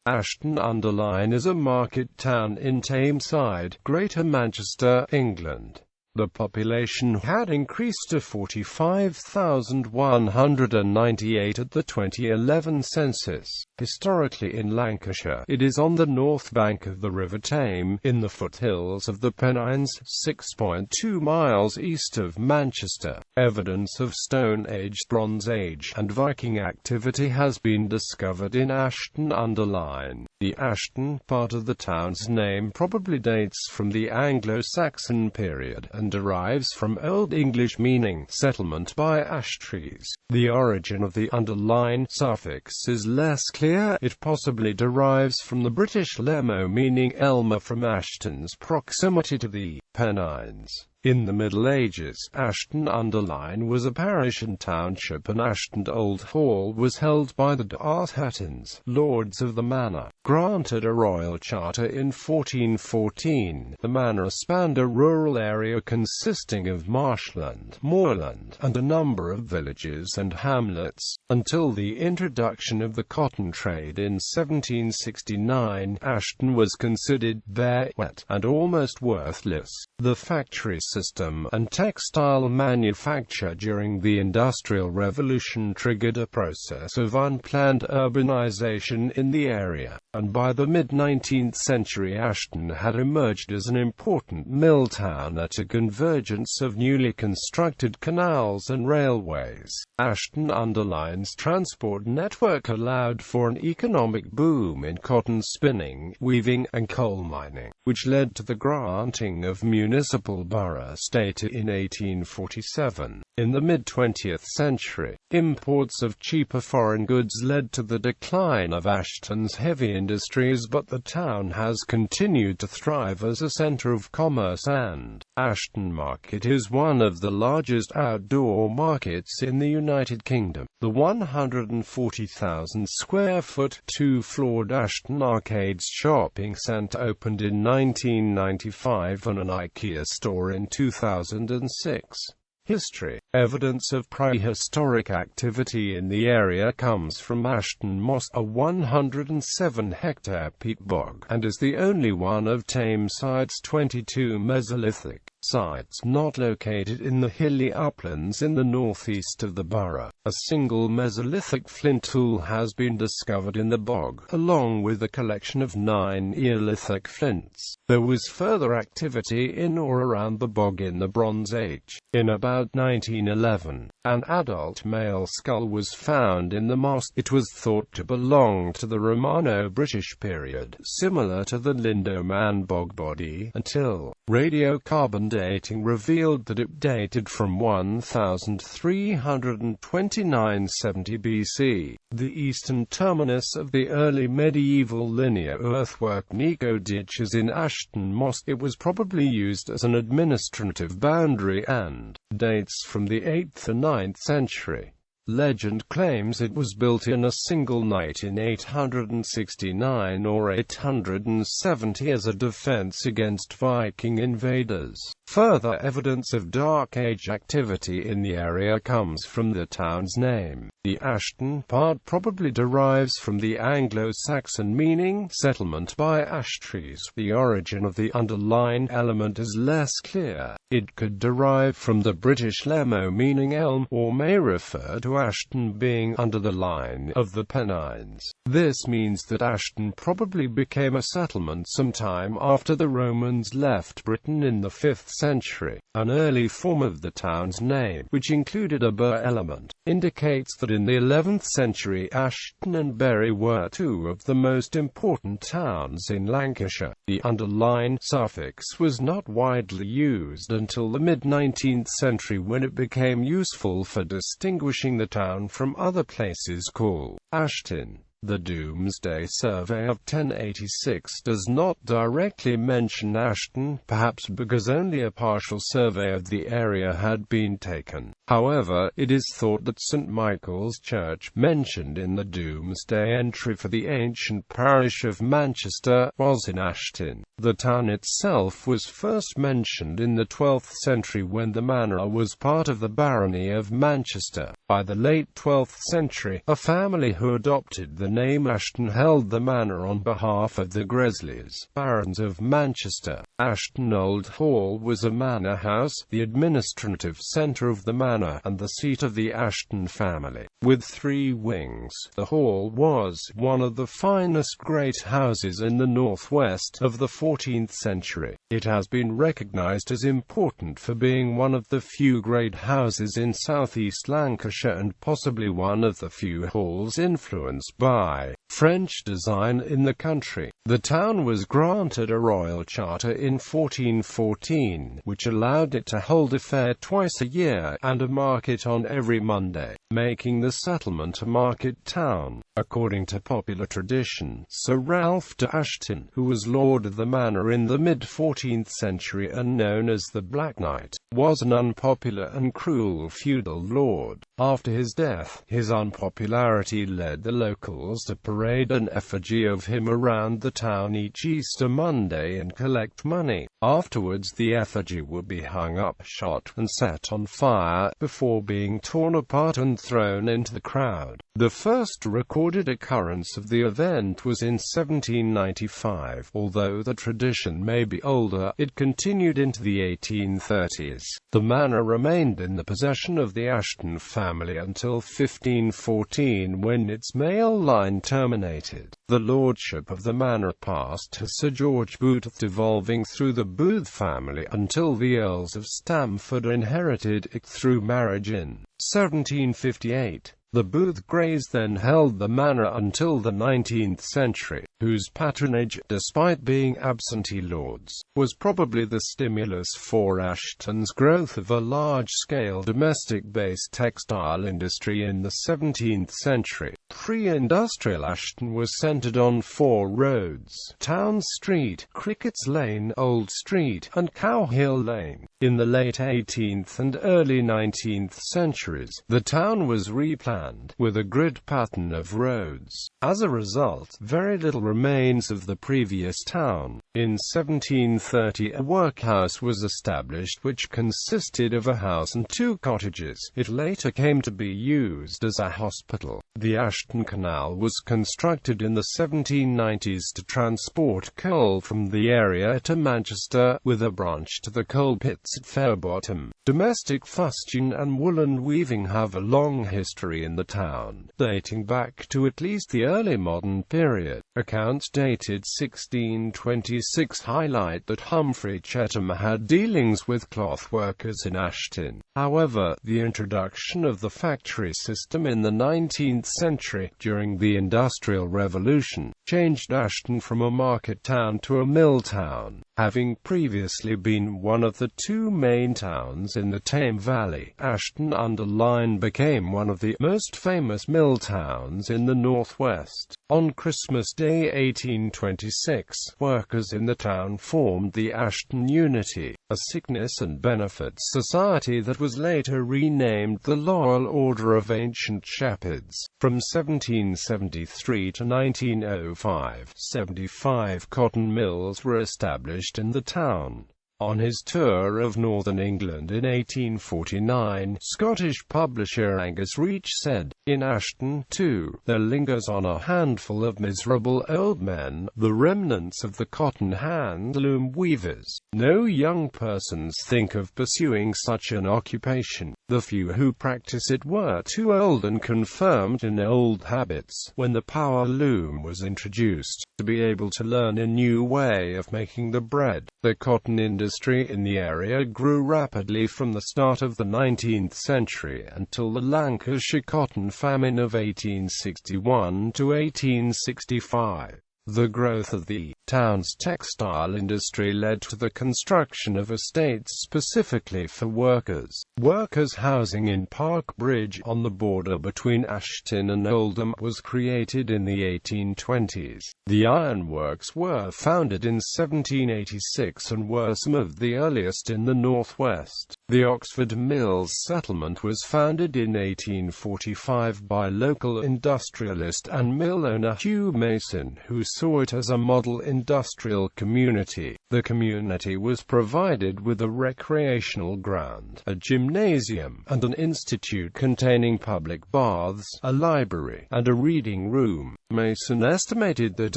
Ashton-under-Lyne is a market town in Tameside, Greater Manchester, England. The population had increased to 45,198 at the 2011 census. Historically in Lancashire, it is on the north bank of the River Tame, in the foothills of the Pennines, 6.2 miles east of Manchester. Evidence of Stone Age, Bronze Age, and Viking activity has been discovered in Ashton-under-Lyne. The Ashton part of the town's name probably dates from the Anglo-Saxon period, and derives from Old English meaning settlement by ash trees. The origin of the under-line suffix is less clear. It possibly derives from the British lemo meaning elmer from Ashton's proximity to the Pennines. In the Middle Ages, Ashton-under-Lyne was a parish and township, and Ashton Old Hall was held by the Hatons, lords of the manor. Granted a royal charter in 1414, the manor spanned a rural area consisting of marshland, moorland, and a number of villages and hamlets. Until the introduction of the cotton trade in 1769, Ashton was considered bare, wet, and almost worthless. The factory system and textile manufacture during the Industrial Revolution triggered a process of unplanned urbanization in the area, and by the mid-19th century Ashton had emerged as an important mill town at a convergence of newly constructed canals and railways. Ashton-under-Lyne's transport network allowed for an economic boom in cotton spinning, weaving, and coal mining, which led to the granting of municipal borough status in 1847. In the mid-20th century, imports of cheaper foreign goods led to the decline of Ashton's heavy industries, but the town has continued to thrive as a centre of commerce, and Ashton Market is one of the largest outdoor markets in the United Kingdom. The 140,000 square foot, two-floored Ashton Arcades shopping centre opened in 1995 and an IKEA store in 2006. History. Evidence of prehistoric activity in the area comes from Ashton Moss, a 107-hectare peat bog, and is the only one of Tameside's 22 Mesolithic sites not located in the hilly uplands in the northeast of the borough. A single Mesolithic flint tool has been discovered in the bog, along with a collection of 9 Neolithic flints. There was further activity in or around the bog in the Bronze Age. In about 1911, an adult male skull was found in the moss. It was thought to belong to the Romano-British period, similar to the Lindoman bog body, until radiocarbon dating revealed that it dated from 1329–70 BC. The eastern terminus of the early medieval linear earthwork Nico Ditch is in Ashton Moss. It was probably used as an administrative boundary and dates from the 8th and 9th century. Legend claims it was built in a single night in 869 or 870 as a defense against Viking invaders. Further evidence of Dark Age activity in the area comes from the town's name. The Ashton part probably derives from the Anglo-Saxon meaning settlement by ash trees. The origin of the under-line element is less clear. It could derive from the British lemo meaning elm, or may refer to Ashton being under the line of the Pennines. This means that Ashton probably became a settlement sometime after the Romans left Britain in the 5th century. An early form of the town's name, which included a bur element, indicates that in the 11th century Ashton and Bury were two of the most important towns in Lancashire. The under-line suffix was not widely used until the mid-19th century, when it became useful for distinguishing the town from other places called Ashton. The Domesday Survey of 1086 does not directly mention Ashton, perhaps because only a partial survey of the area had been taken. However, it is thought that St. Michael's Church, mentioned in the Domesday entry for the ancient parish of Manchester, was in Ashton. The town itself was first mentioned in the 12th century when the manor was part of the barony of Manchester. By the late 12th century, a family who adopted the name Ashton held the manor on behalf of the Gresleys, barons of Manchester. Ashton Old Hall was a manor house, the administrative centre of the manor, and the seat of the Ashton family. With 3 wings, the hall was one of the finest great houses in the northwest of the 14th century. It has been recognised as important for being one of the few great houses in southeast Lancashire and possibly one of the few halls influenced by French design in the country. The town was granted a royal charter in 1414, which allowed it to hold a fair twice a year, and a market on every Monday, making the settlement a market town. According to popular tradition, Sir Ralph de Ashton, who was lord of the manor in the mid-14th century and known as the Black Knight, was an unpopular and cruel feudal lord. After his death, his unpopularity led the locals to parade an effigy of him around the town each Easter Monday and collect money. Afterwards, the effigy would be hung up, shot, and set on fire, before being torn apart and thrown into the crowd. The first recorded occurrence of the event was in 1795. Although the tradition may be older, it continued into the 1830s. The manor remained in the possession of the Ashton family until 1514, when its male line terminated. The lordship of the manor passed to Sir George Booth, devolving through the Booth family until the Earls of Stamford inherited it through marriage in 1758. The Booth Greys then held the manor until the 19th century, whose patronage, despite being absentee lords, was probably the stimulus for Ashton's growth of a large-scale domestic-based textile industry in the 17th century. Pre-industrial Ashton was centred on 4 roads: Town Street, Cricket's Lane, Old Street, and Cow Hill Lane. In the late 18th and early 19th centuries, the town was replanned, with a grid pattern of roads. As a result, very little remains of the previous town. In 1730, a workhouse was established which consisted of a house and 2 cottages. It later came to be used as a hospital. The Ashton Canal was constructed in the 1790s to transport coal from the area to Manchester, with a branch to the coal pits at Fairbottom. Domestic fustian and woolen weaving have a long history in the town, dating back to at least the early modern period. Accounts dated 1626 highlight that Humphrey Chetham had dealings with cloth workers in Ashton. However, the introduction of the factory system in the 19th century, during the Industrial Revolution, changed Ashton from a market town to a mill town. Having previously been one of the 2 main towns in the Tame Valley, Ashton-under-Lyne became one of the most famous mill towns in the northwest. On Christmas Day 1826, workers in the town formed the Ashton Unity, a sickness and benefit society that was later renamed the Loyal Order of Ancient Shepherds. From 1773 to 1905, 75 cotton mills were established in the town. On his tour of northern England in 1849, Scottish publisher Angus Reach said, "In Ashton, too, there lingers on a handful of miserable old men, the remnants of the cotton handloom weavers. No young persons think of pursuing such an occupation. The few who practice it were too old and confirmed in old habits, when the power loom was introduced, to be able to learn a new way of making the bread." The cotton industry in the area grew rapidly from the start of the 19th century until the Lancashire cotton famine of 1861 to 1865. The growth of the town's textile industry led to the construction of estates specifically for workers. Workers' housing in Park Bridge, on the border between Ashton and Oldham, was created in the 1820s. The ironworks were founded in 1786 and were some of the earliest in the northwest. The Oxford Mills settlement was founded in 1845 by local industrialist and mill owner Hugh Mason, who saw it as a model industrial community. The community was provided with a recreational ground, a gymnasium, and an institute containing public baths, a library, and a reading room. Mason estimated that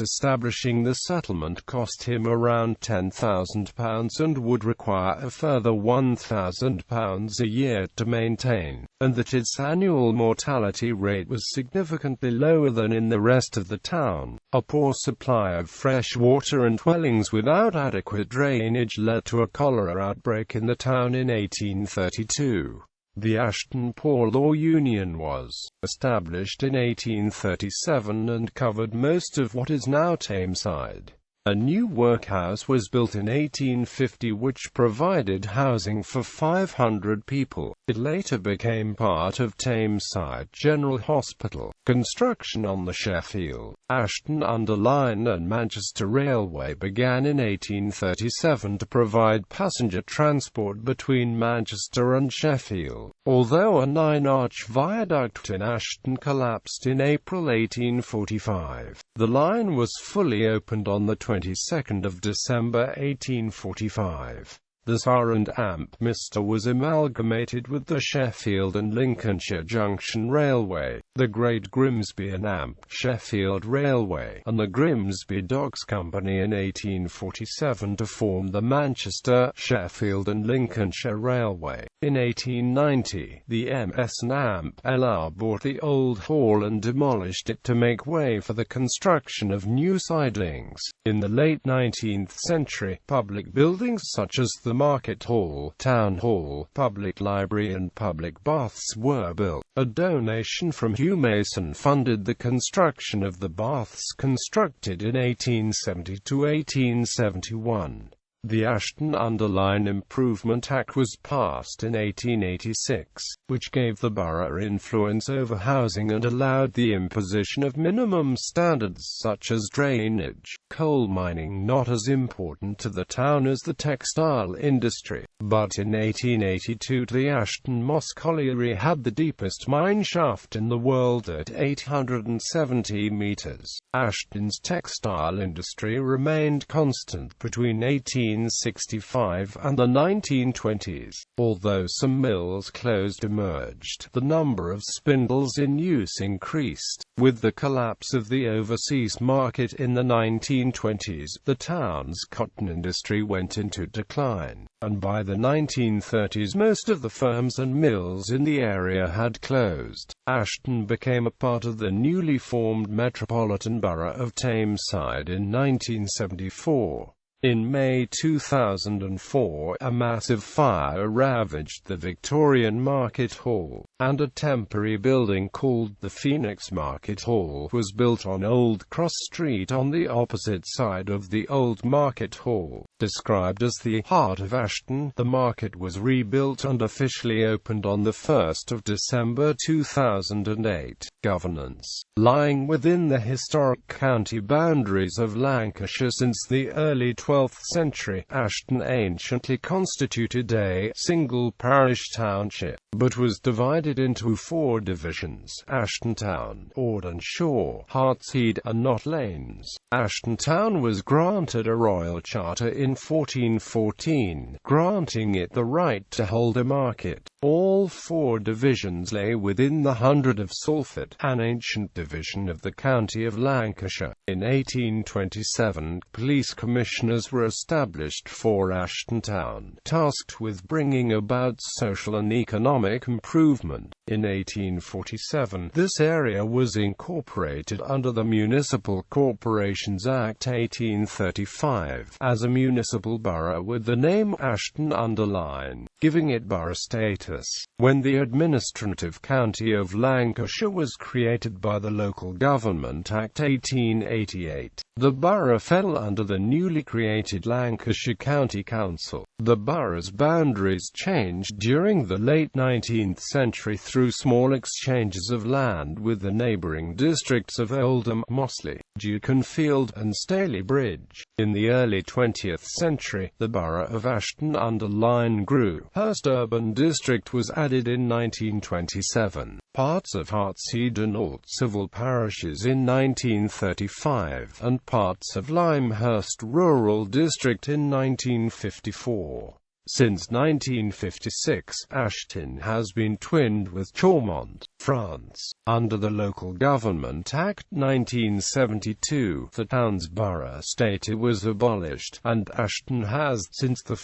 establishing the settlement cost him around £10,000 and would require a further £1,000 a year to maintain, and that its annual mortality rate was significantly lower than in the rest of the town. A poor supply of fresh water and dwellings without adequate drainage led to a cholera outbreak in the town in 1832. The Ashton Poor Law Union was established in 1837 and covered most of what is now Tameside. A new workhouse was built in 1850 which provided housing for 500 people. It later became part of Tameside General Hospital. Construction on the Sheffield, Ashton-under-Lyne and Manchester Railway began in 1837 to provide passenger transport between Manchester and Sheffield. Although a 9-arch viaduct in Ashton collapsed in April 1845, the line was fully opened on the 22nd of December 1845. The Sar and Ampminster was amalgamated with the Sheffield and Lincolnshire Junction Railway, the Great Grimsby and Sheffield Railway, and the Grimsby Docks Company in 1847 to form the Manchester, Sheffield and Lincolnshire Railway. In 1890, the MS and LR bought the old hall and demolished it to make way for the construction of new sidings. In the late 19th century, public buildings such as the Market Hall, Town Hall, Public Library and public baths were built. A donation from Hugh Mason funded the construction of the baths constructed in 1870 to 1871. The Ashton-under-Lyne Improvement Act was passed in 1886, which gave the borough influence over housing and allowed the imposition of minimum standards such as drainage. Coal mining not as important to the town as the textile industry, but in 1882 the Ashton Moss Colliery had the deepest mine shaft in the world at 870 meters. Ashton's textile industry remained constant between 1865 and the 1920s. Although some mills closed emerged, the number of spindles in use increased. With the collapse of the overseas market in the 1920s, the town's cotton industry went into decline, and by the 1930s most of the firms and mills in the area had closed. Ashton became a part of the newly formed Metropolitan Borough of Tameside in 1974. In May 2004, a massive fire ravaged the Victorian Market Hall, and a temporary building called the Phoenix Market Hall was built on Old Cross Street on the opposite side of the old Market Hall. Described as the heart of Ashton, the market was rebuilt and officially opened on the 1st of December 2008. Governance. Lying within the historic county boundaries of Lancashire since the early 12th century, Ashton anciently constituted a single parish township, but was divided into 4 divisions: Ashton Town, Audenshaw, Hartshead, and Knott Lanes. Ashton Town was granted a royal charter in 1414, granting it the right to hold a market. All 4 divisions lay within the hundred of Salford, an ancient division of the county of Lancashire. In 1827, police commissioners were established for Ashton Town, tasked with bringing about social and economic improvement. In 1847, this area was incorporated under the Municipal Corporations Act 1835 as a municipal borough with the name Ashton-under-Lyne, giving it borough status. When the administrative county of Lancashire was created by the Local Government Act 1888, the borough fell under the newly created Lancashire County Council. The borough's boundaries changed during the late 19th century through small exchanges of land with the neighbouring districts of Oldham, Mossley, Dukenfield, and Staley Bridge. In the early 20th century, the borough of Ashton-under-Lyne grew. Hurst Urban District was added in 1927. Parts of Hartshead and Alt civil parishes in 1935, and parts of Limehurst Rural District in 1954. Since 1956, Ashton has been twinned with Chaumont. France. Under the Local Government Act 1972, the town's borough status was abolished, and Ashton has, since 1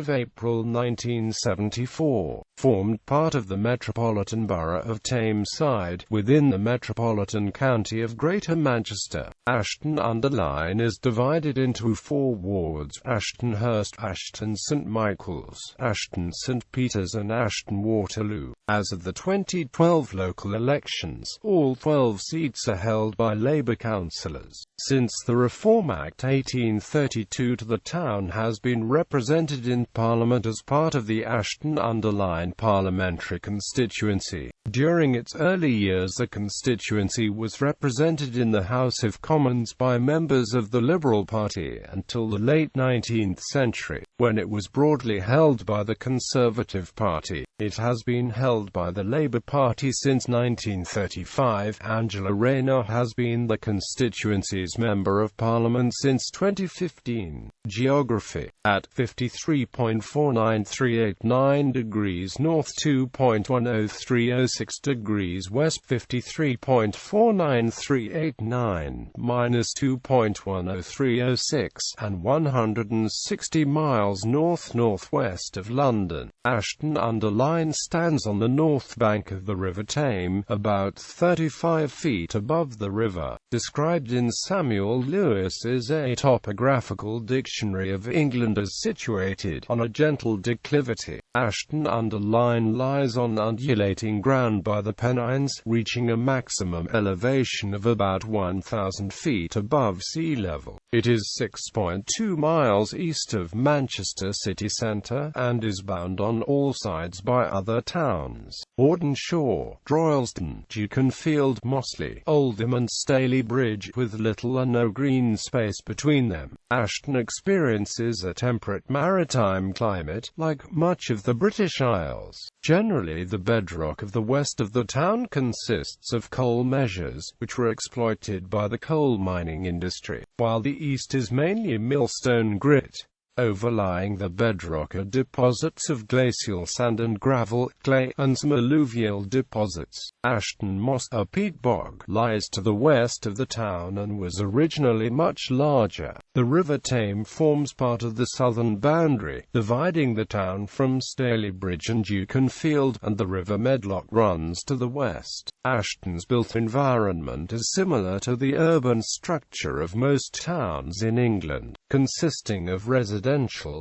April 1974, formed part of the Metropolitan Borough of Tameside, within the Metropolitan County of Greater Manchester. Ashton-under-Lyne is divided into 4 wards: Ashtonhurst, Ashton St Michael's, Ashton St Peters and Ashton Waterloo. As of the 2012 local elections, all 12 seats are held by Labour councillors. Since the Reform Act 1832, the town has been represented in Parliament as part of the Ashton-under-Lyne parliamentary constituency. During its early years, the constituency was represented in the House of Commons by members of the Liberal Party until the late 19th century, when it was broadly held by the Conservative Party. It has been held by the Labour Party since 1935. Angela Rayner has been the constituency's Member of Parliament since 2015. Geography. At 53.49389 degrees north, 2.10306 degrees west, 53.49389 minus 2.10306, and 160 miles north-northwest of London. Ashton-under-Lyne stands on the north bank of the River Tame, about 35 feet above the river. Described in Samuel Lewis's A Topographical Dictionary of England as situated on a gentle declivity, Ashton-under-Lyne lies on undulating ground by the Pennines, reaching a maximum elevation of about 1,000 feet above sea level. It is 6.2 miles east of Manchester city centre, and is bound on all sides by other towns: Audenshaw, Droylsden, Dukenfield, Mossley, Oldham and Staley Bridge, with little or no green space between them. Ashton experiences a temperate maritime climate, like much of the British Isles. Generally, the bedrock of the west of the town consists of coal measures, which were exploited by the coal mining industry, while the east is mainly millstone grit. Overlying the bedrock are deposits of glacial sand and gravel, clay, and some alluvial deposits. Ashton Moss, a peat bog, lies to the west of the town and was originally much larger. The River Tame forms part of the southern boundary, dividing the town from Staley Bridge and Dukenfield, and the River Medlock runs to the west. Ashton's built environment is similar to the urban structure of most towns in England, consisting of residential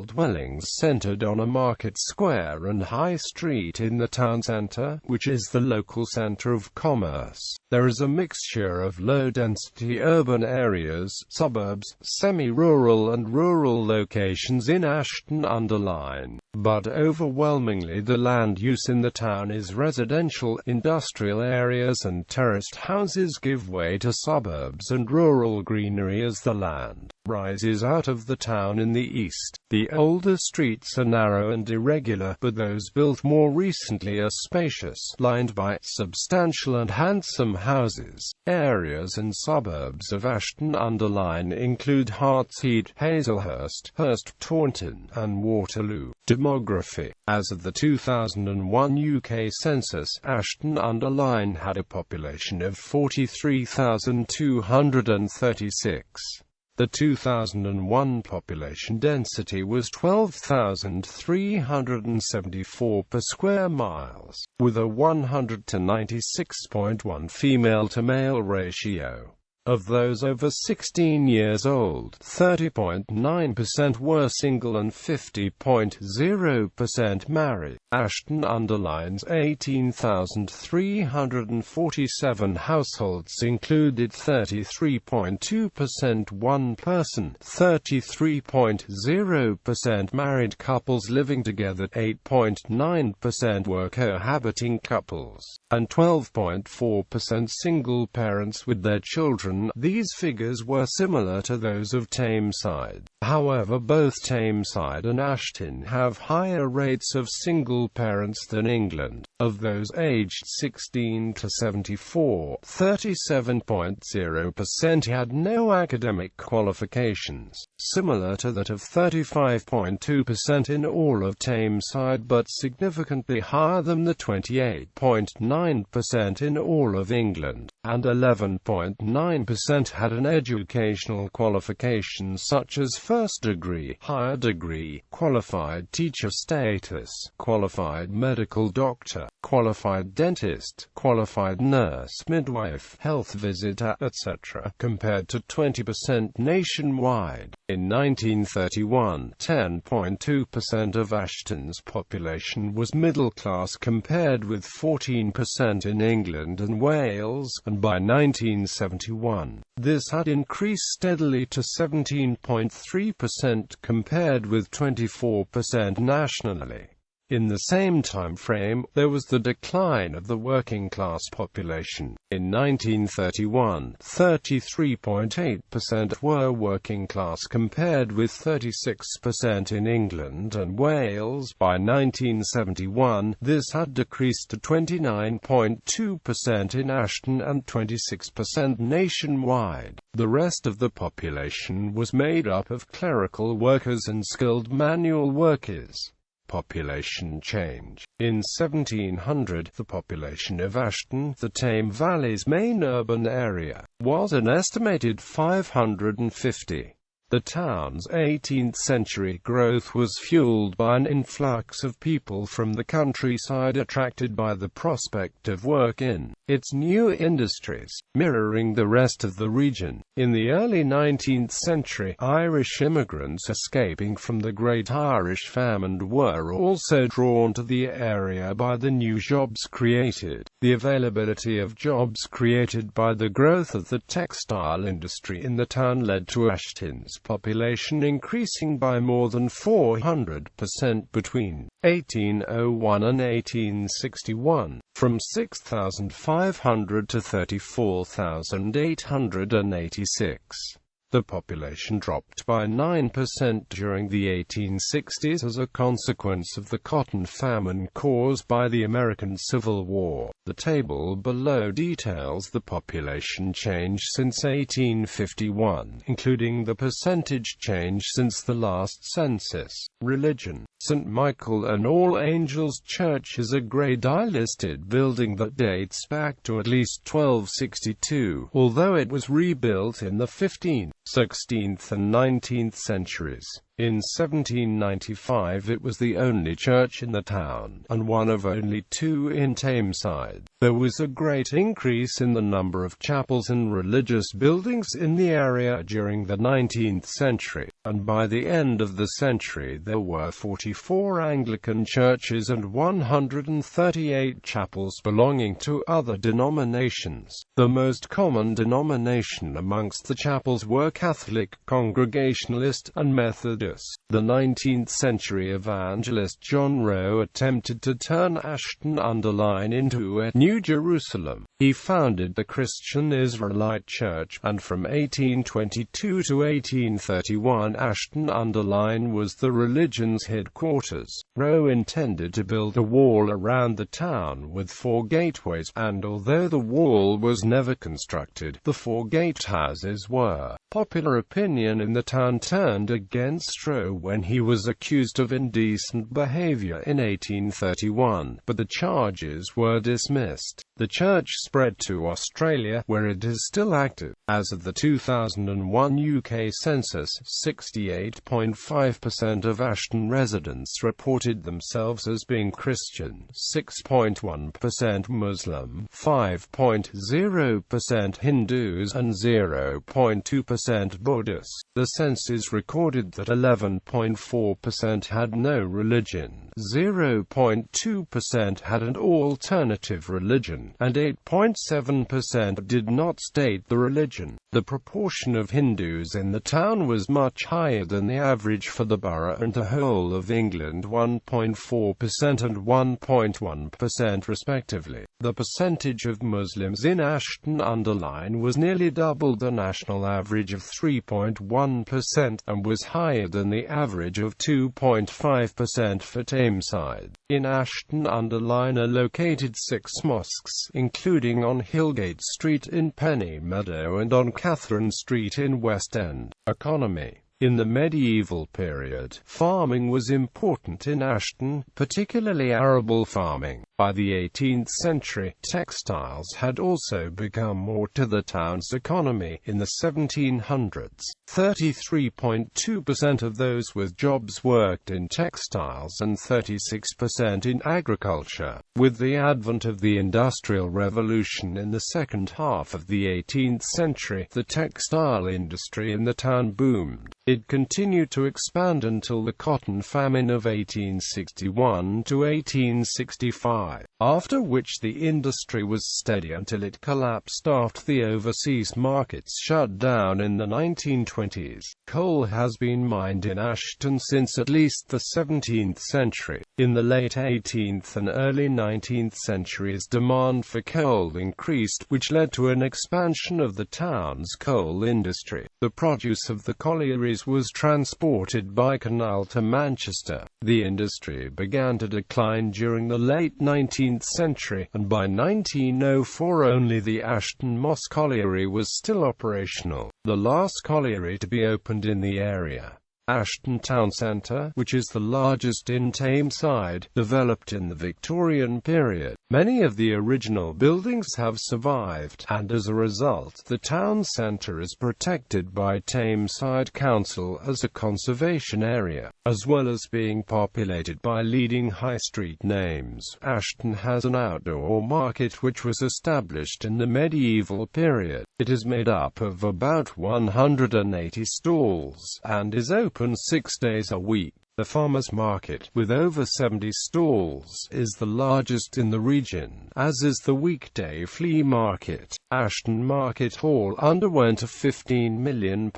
dwellings centred on a market square and high street in the town centre, which is the local centre of commerce. There is a mixture of low-density urban areas, suburbs, semi-rural and rural locations in Ashton-under-Lyne, but overwhelmingly the land use in the town is residential. Industrial areas and terraced houses give way to suburbs and rural greenery as the land rises out of the town in the east. The older streets are narrow and irregular, but those built more recently are spacious, lined by substantial and handsome houses. Areas and suburbs of Ashton-under-Lyne include Hartshead, Hazelhurst, Hurst, Taunton, and Waterloo. Demography. As of the 2001 UK census, Ashton-under-Lyne had a population of 43,236. The 2001 population density was 12,374 per square miles, with a 100 to 96.1 female-to-male ratio. Of those over 16 years old, 30.9% were single and 50.0% married. Ashton-under-Lyne's 18,347 households included 33.2% one-person, 33.0% married couples living together, 8.9% were cohabiting couples, and 12.4% single parents with their children Ashton. These figures were similar to those of Tameside. However, both Tameside and Ashton have higher rates of single parents than England. Of those aged 16 to 74, 37.0% had no academic qualifications, similar to that of 35.2% in all of Tameside, but significantly higher than the 28.9% in all of England, and 11.9% had an educational qualification such as first degree, higher degree, qualified teacher status, qualified medical doctor, qualified dentist, qualified nurse, midwife, health visitor, etc., compared to 20% nationwide. In 1931, 10.2% of Ashton's population was middle class compared with 14% in England and Wales, and by 1971, this had increased steadily to 17.3% compared with 24% nationally. In the same time frame, there was the decline of the working-class population. In 1931, 33.8% were working-class compared with 36% in England and Wales. By 1971, this had decreased to 29.2% in Ashton and 26% nationwide. The rest of the population was made up of clerical workers and skilled manual workers. Population change. In 1700, the population of Ashton, the Tame Valley's main urban area, was an estimated 550. The town's 18th-century growth was fueled by an influx of people from the countryside attracted by the prospect of work in its new industries, mirroring the rest of the region. In the early 19th century, Irish immigrants escaping from the Great Irish Famine were also drawn to the area by the new jobs created. The availability of jobs created by the growth of the textile industry in the town led to Ashton's population increasing by more than 400% between 1801 and 1861, from 6,500 to 34,886. The population dropped by 9% during the 1860s as a consequence of the cotton famine caused by the American Civil War. The table below details the population change since 1851, including the percentage change since the last census. Religion. St. Michael and All Angels Church is a Grade I listed building that dates back to at least 1262, although it was rebuilt in the 15th, 16th and 19th centuries. In 1795 it was the only church in the town, and one of only two in Tameside. There was a great increase in the number of chapels and religious buildings in the area during the 19th century, and by the end of the century there were 44 Anglican churches and 138 chapels belonging to other denominations. The most common denomination amongst the chapels were Catholic, Congregationalist, and Methodist. The 19th-century evangelist John Rowe attempted to turn Ashton-under-Lyne into a New Jerusalem. He founded the Christian Israelite Church, and from 1822 to 1831 Ashton-under-Lyne was the religion's headquarters. Rowe intended to build a wall around the town with 4 gateways, and although the wall was never constructed, the 4 gatehouses were. Popular opinion in the town turned against Rowe when he was accused of indecent behavior in 1831, but the charges were dismissed. The church spread to Australia, where it is still active. As of the 2001 UK census, 68.5% of Ashton residents reported themselves as being Christian, 6.1% Muslim, 5.0% Hindus, and 0.2% Buddhists. The census recorded that 11 11.4% had no religion, 0.2% had an alternative religion, and 8.7% did not state the religion. The proportion of Hindus in the town was much higher than the average for the borough and the whole of England, 1.4% and 1.1% respectively. The percentage of Muslims in Ashton-under-Lyne was nearly double the national average of 3.1% and was higher than the average of 2.5% for Tameside. In Ashton-under-Lyne are located 6 mosques, including on Hillgate Street in Pennines and on Catherine Street in West End. Economy. In the medieval period, farming was important in Ashton, particularly arable farming. By the 18th century, textiles had also become more to the town's economy. In the 1700s, 33.2% of those with jobs worked in textiles and 36% in agriculture. With the advent of the Industrial Revolution in the second half of the 18th century, the textile industry in the town boomed. It continued to expand until the cotton famine of 1861 to 1865, after which the industry was steady until it collapsed after the overseas markets shut down in the 1920s. Coal has been mined in Ashton since at least the 17th century. In the late 18th and early 19th centuries, demand for coal increased, which led to an expansion of the town's coal industry. The produce of the collieries was transported by canal to Manchester. The industry began to decline during the late 19th century, and by 1904 only the Ashton Moss Colliery was still operational, the last colliery to be opened in the area. Ashton Town Centre, which is the largest in Tameside, developed in the Victorian period. Many of the original buildings have survived, and as a result, the town centre is protected by Tameside Council as a conservation area, as well as being populated by leading high street names. Ashton has an outdoor market which was established in the medieval period. It is made up of about 180 stalls, and is open 6 days a week. The farmers' market, with over 70 stalls, is the largest in the region, as is the weekday flea market. Ashton Market Hall underwent a £15 million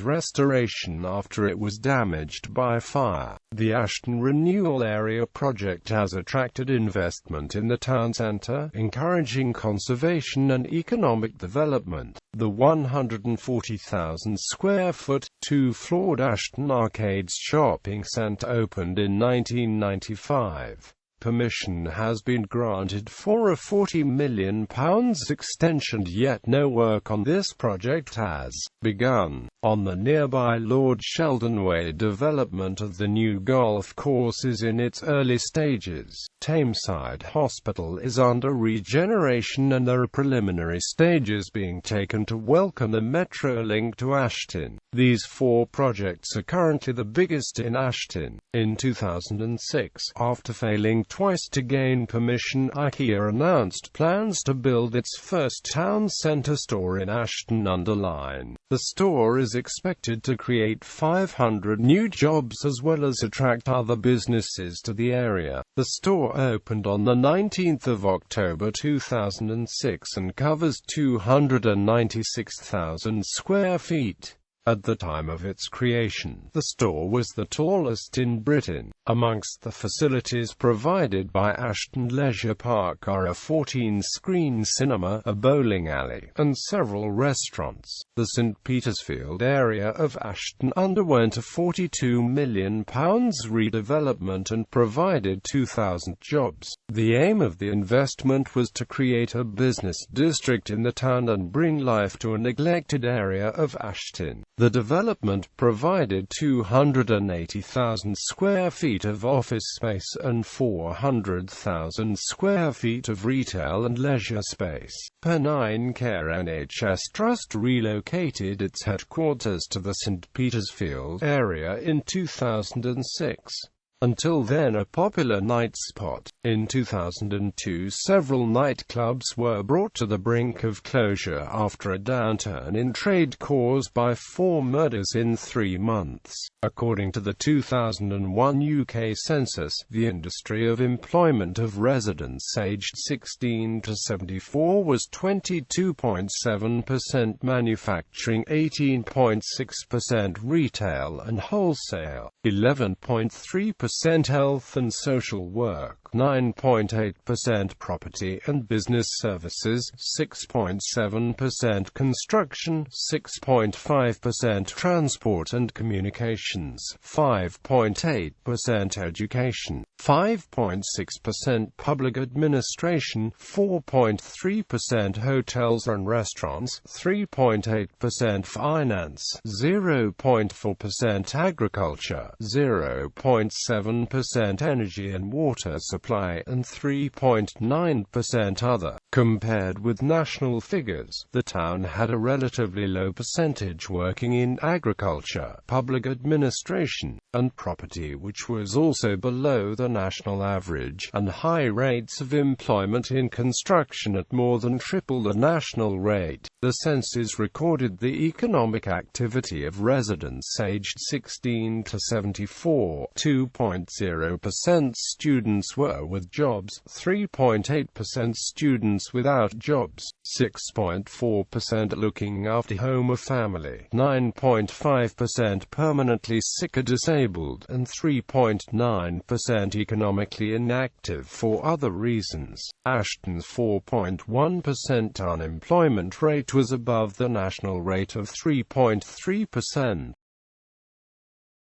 restoration after it was damaged by fire. The Ashton Renewal Area project has attracted investment in the town centre, encouraging conservation and economic development. The 140,000 square foot, 2-floored Ashton Arcades shopping centre opened in 1995. Permission has been granted for a £40 million extension, yet no work on this project has begun. On the nearby Lord Sheldon Way, development of the new golf course is in its early stages. Tameside Hospital is under regeneration, and there are preliminary stages being taken to welcome the Metro link to Ashton. These 4 projects are currently the biggest in Ashton. In 2006, after failing twice to gain permission, IKEA announced plans to build its first town centre store in Ashton-under-Lyne. The store is expected to create 500 new jobs as well as attract other businesses to the area. The store opened on the 19th of October 2006 and covers 296,000 square feet. At the time of its creation, the store was the tallest in Britain. Amongst the facilities provided by Ashton Leisure Park are a 14-screen cinema, a bowling alley, and several restaurants. The St. Petersfield area of Ashton underwent a £42 million redevelopment and provided 2,000 jobs. The aim of the investment was to create a business district in the town and bring life to a neglected area of Ashton. The development provided 280,000 square feet of office space and 400,000 square feet of retail and leisure space. Pennines Care NHS Trust relocated its headquarters to the St. Petersfield area in 2006. until then a popular night spot. In 2002, several nightclubs were brought to the brink of closure after a downturn in trade caused by 4 murders in 3 months. According to the 2001 UK census, the industry of employment of residents aged 16 to 74 was 22.7%, manufacturing 18.6%, retail and wholesale 11.3%, health and social work 9.8%, property and business services 6.7%, construction 6.5%, transport and communications 5.8%, education 5.6%, public administration 4.3%, hotels and restaurants 3.8%, finance 0.4%, agriculture 0.7%, energy and water supply and 3.9% other. Compared with national figures, the town had a relatively low percentage working in agriculture, public administration, and property, which was also below the national average, and high rates of employment in construction at more than triple the national rate. The census recorded the economic activity of residents aged 16 to 74. 2.0% students were with jobs, 3.8% students without jobs, 6.4% looking after home or family, 9.5% permanently sick or disabled, and 3.9% economically inactive for other reasons. Ashton's 4.1% unemployment rate was above the national rate of 3.3%.